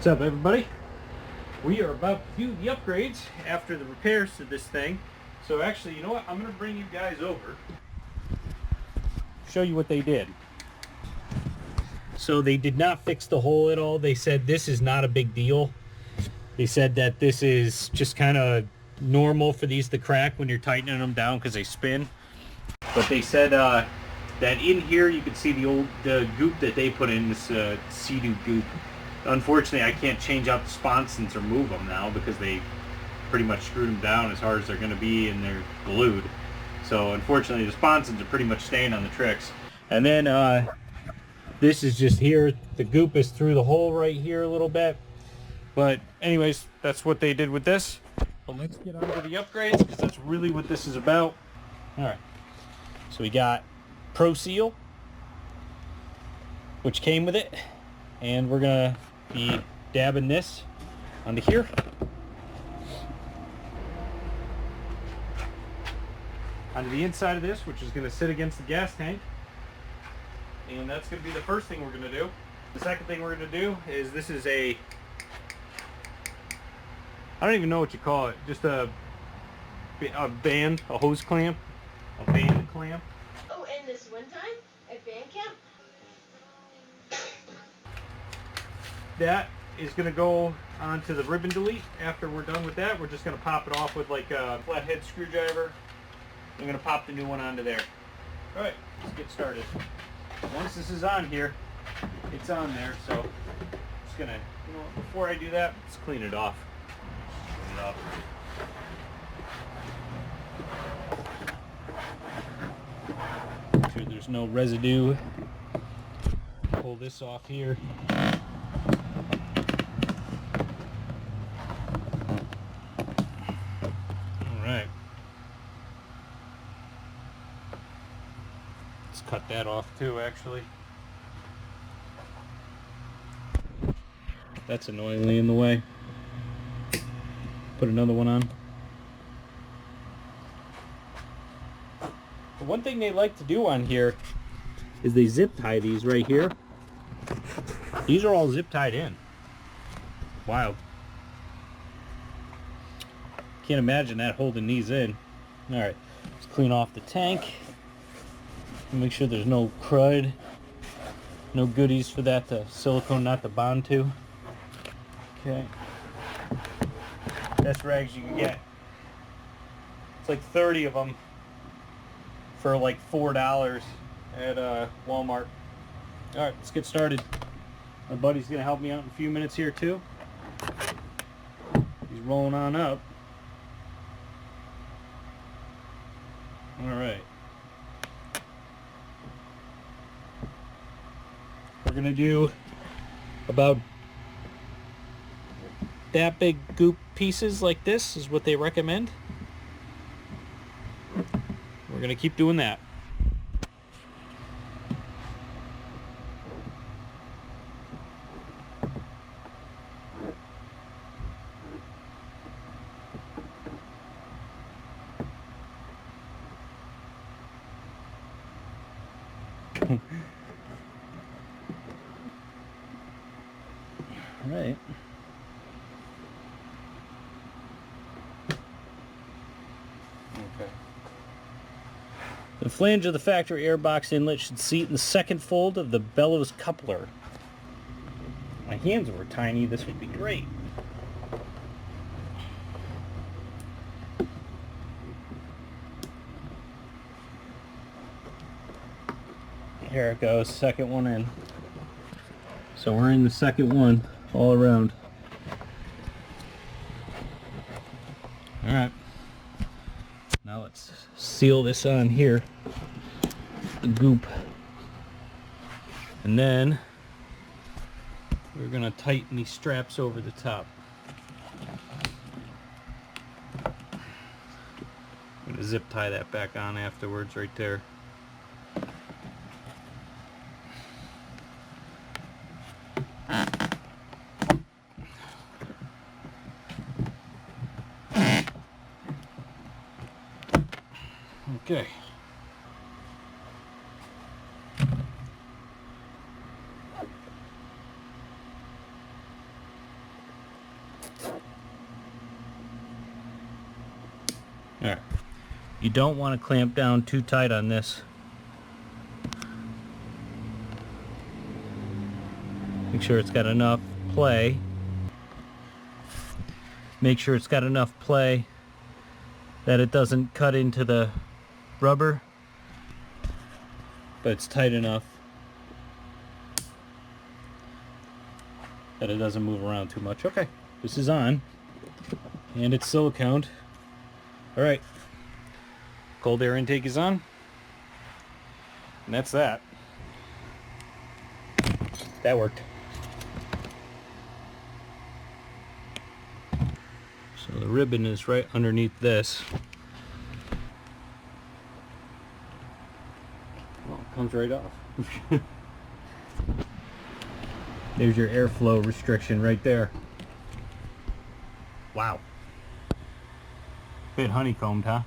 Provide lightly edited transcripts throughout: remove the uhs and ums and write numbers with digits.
What's up, everybody? We are about to do the upgrades after the repairs to this thing. So actually, you know what? I'm going to bring you guys over, show you what they did. So they did not fix the hole at all. They said this is not a big deal. They said that this is just kind of normal for these to crack when you're tightening them down because they spin. But they said that in here you can see the goop that they put in, this Sea-Doo goop. Unfortunately, I can't change out the sponsons or move them now because they pretty much screwed them down as hard as they're going to be, and they're glued. So unfortunately, the sponsons are pretty much staying on the Trixx. And then this is just here. The goop is through the hole right here a little bit. But anyways, that's what they did with this. But let's get on to the upgrades because that's really what this is about. All right. So we got Pro Seal, which came with it. And we're going to be dabbing this onto here. Onto the inside of this, which is going to sit against the gas tank. And that's going to be the first thing we're going to do. The second thing we're going to do is this is I don't even know what you call it. Just a band, a hose clamp, a band clamp. Oh, and this one time at band camp, that is going to go onto the ribbon delete. After we're done with that, we're just going to pop it off with like a flathead screwdriver. I'm going to pop the new one onto there. All right, let's get started. Once this is on here, it's on there, so I'm just going to, before I do that, let's clean it off. Clean it up. Make sure there's no residue. Pull this off here. Alright. Let's cut that off too, actually. That's annoyingly in the way. Put another one on. One thing they like to do on here is they zip tie these right here. These are all zip tied in. Wow. Can't imagine that holding these in. Alright, let's clean off the tank. Make sure there's no crud, no goodies for that silicone not to bond to. Okay. Best rags you can get. It's like 30 of them for like $4 at Walmart. Alright, let's get started. My buddy's going to help me out in a few minutes here too. He's rolling on up. Alright. We're going to do about that big goop pieces like this is what they recommend. We're going to keep doing that. All right. Okay. The flange of the factory airbox inlet should seat in the second fold of the bellows coupler. My hands were tiny, this would be great. Here it goes, second one in. So we're in the second one all around. Alright. Now let's seal this on here. The goop. And then we're going to tighten these straps over the top. I'm going to zip tie that back on afterwards right there. Okay. Alright. You don't want to clamp down too tight on this. Make sure it's got enough play. Make sure it's got enough play that it doesn't cut into the rubber, but it's tight enough that it doesn't move around too much. Okay, this is on, and it's siliconed. Alright, cold air intake is on, and that's that. That worked. So the ribbon is right underneath this. Well, it comes right off. There's your airflow restriction right there. Wow. Bit honeycombed, huh?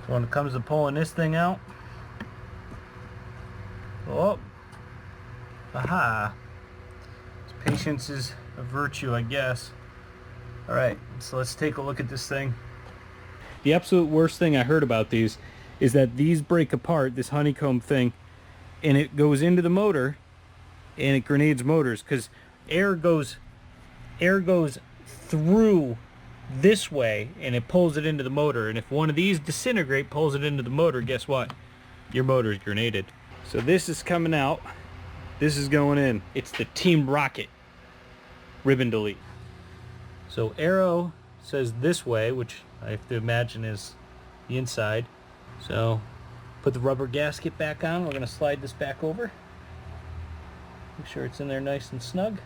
So when it comes to pulling this thing out, oh, aha, patience is a virtue, I guess. Alright, so let's take a look at this thing. The absolute worst thing I heard about these is that these break apart, this honeycomb thing, and it goes into the motor and it grenades motors, because air goes through this way and it pulls it into the motor, and if one of these disintegrate, pulls it into the motor, guess what? Your motor's grenaded. So this is coming out, this is going in. It's the Team Rocket ribbon delete. So arrow says this way, which I have to imagine is the inside. So put the rubber gasket back on. We're going to slide this back over. Make sure it's in there nice and snug.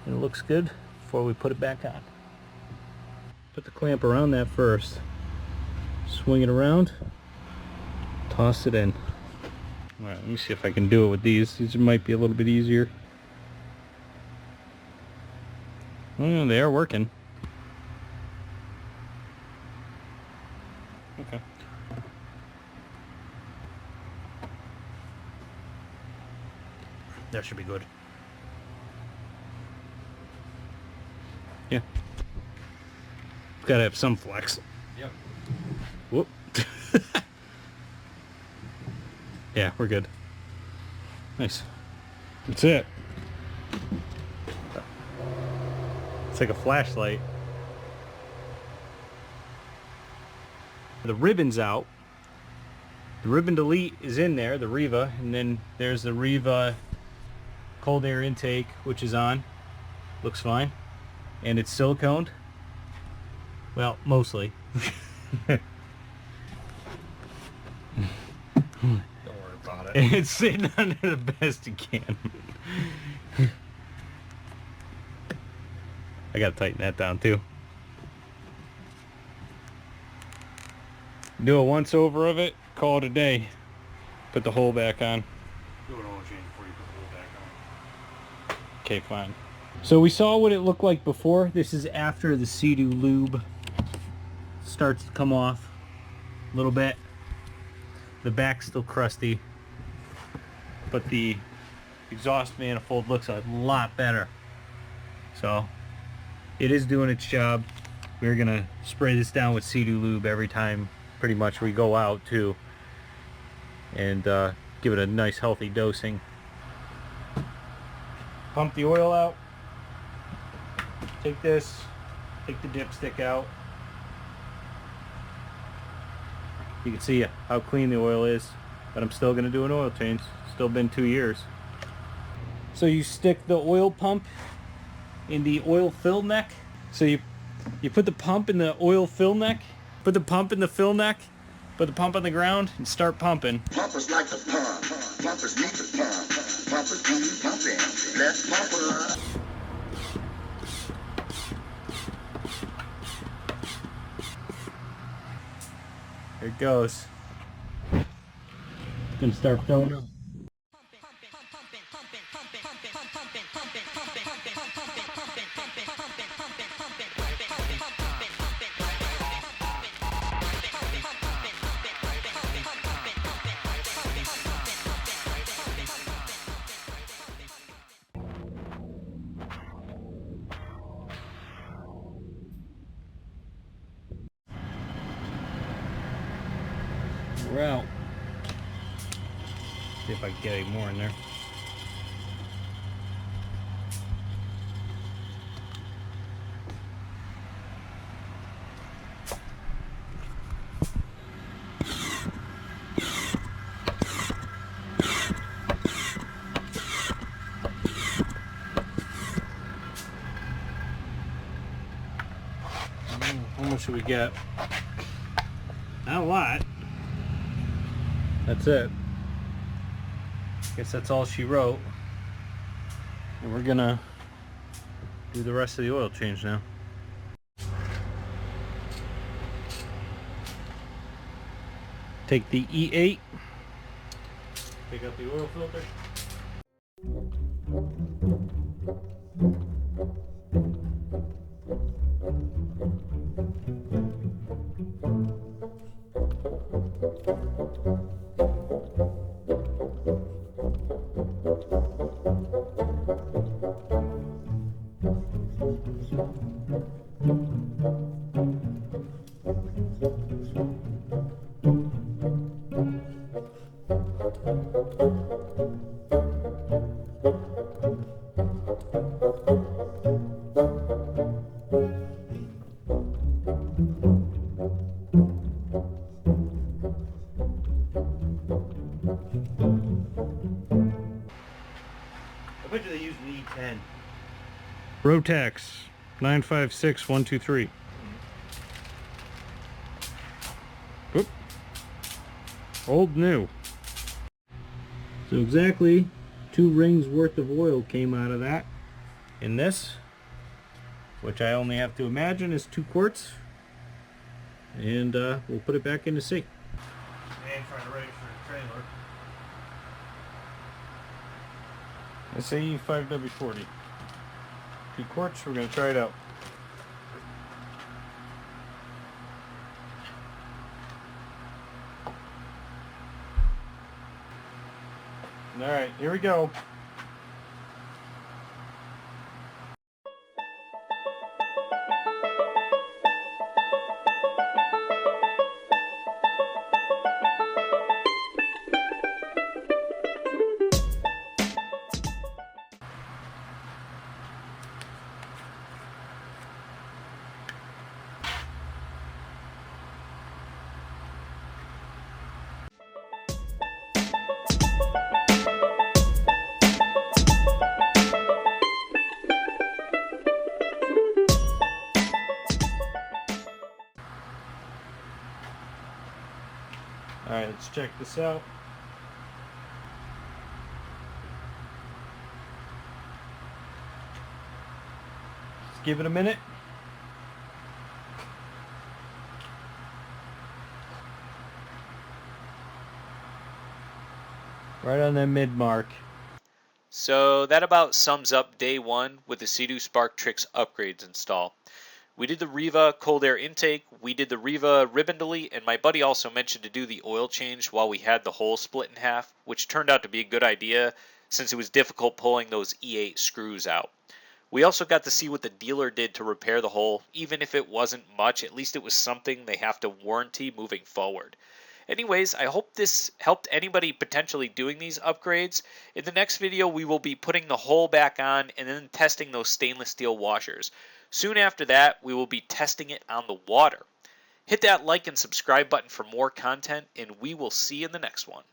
And it looks good before we put it back on. Put the clamp around that first. Swing it around. Toss it in. Alright, let me see if I can do it with these. These might be a little bit easier. Well, they are working. Okay. That should be good. Yeah. Gotta have some flex. Yep. Whoop. Yeah, we're good. Nice. That's it. It's like a flashlight. The ribbon's out. The ribbon delete is in there, the Riva, and then there's the Riva cold air intake, which is on. Looks fine. And it's siliconed. Well, mostly. Don't worry about it. And it's sitting under the best it can. I gotta tighten that down too. Do a once over of it, call it a day. Put the hole back on. Do an oil change before you put the hole back on. Okay, fine. So we saw what it looked like before. This is after the Sea-Doo lube starts to come off a little bit. The back's still crusty, but the exhaust manifold looks a lot better. So it is doing its job. We're gonna spray this down with Sea-Doo lube every time pretty much we go out too, and give it a nice healthy dosing. Pump the oil out. Take this, take the dipstick out. You can see how clean the oil is, but I'm still gonna do an oil change. Still been 2 years. So you stick the oil pump in the oil fill neck. So you put the pump in the oil fill neck, put the pump in the fill neck, put the pump on the ground, and start pumping. Pumpers like to pump, pumpers need to pump, pumpers need pumping, let's pump her. There it goes. It's gonna start filling up. We're out. See if I can get any more in there. How much should we get? Not a lot. That's it. Guess that's all she wrote. And we're gonna do the rest of the oil change now. Take the E8. Take out the oil filter. I bet you they use an E10. Rotex 956123. Oop. Old new. So exactly 2 rings worth of oil came out of that. In this, which I only have to imagine is 2 quarts. And we'll put it back in the sea. And try to ready for the trailer. SAE 5W40. 2 quarts, we're going to try it out. Alright, here we go. Alright, let's check this out. Let's give it a minute. Right on the mid mark. So that about sums up day 1 with the Sea-Doo Spark Trixx upgrades install. We did the Riva cold air intake, we did the Riva ribbon delete, and my buddy also mentioned to do the oil change while we had the hole split in half, which turned out to be a good idea since it was difficult pulling those E8 screws out. We also got to see what the dealer did to repair the hole. Even if it wasn't much, at least it was something they have to warranty moving forward. Anyways, I hope this helped anybody potentially doing these upgrades. In the next video, we will be putting the hole back on and then testing those stainless steel washers. Soon after that, we will be testing it on the water. Hit that like and subscribe button for more content, and we will see you in the next one.